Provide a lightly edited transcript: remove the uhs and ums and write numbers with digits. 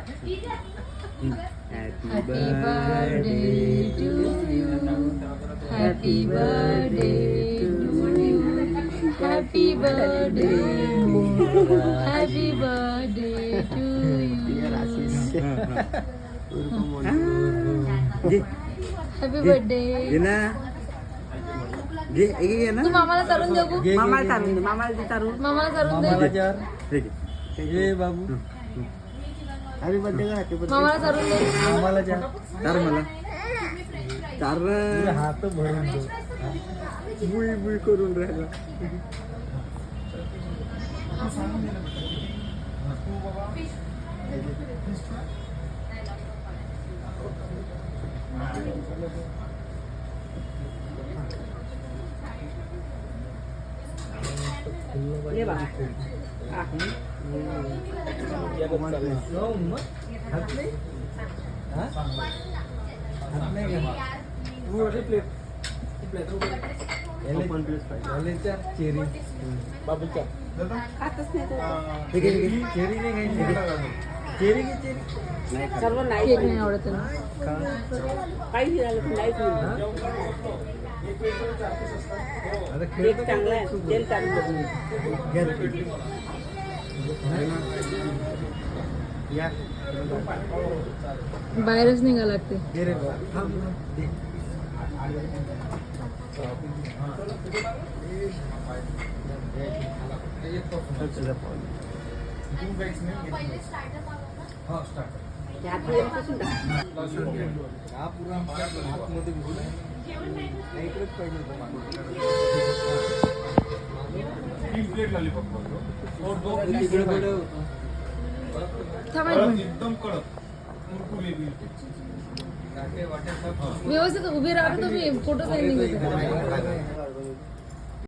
Happy birthday to you. Happy birthday to you. Happy birthday. Happy birthday to you. Happy birthday. तू मामाला चालून दे गो. मामाला चालून दे. मामाला चालून दे. बाबू हॅपी बर्थडे का हॅपी बर्थडे मामाला चालून दे. मामाला चार मला चार हात भरून बुई बुई करून राहिला. ये बाबा चेरी बाबूच्या चेरी नाही चेरी सर्व नाही आवडत त्याला. काही चांगला आहे तेल चांगलं बाहेरच निघा लागते. व्यवस्थित उभे राहा तुम्ही. फोटो काही निघत.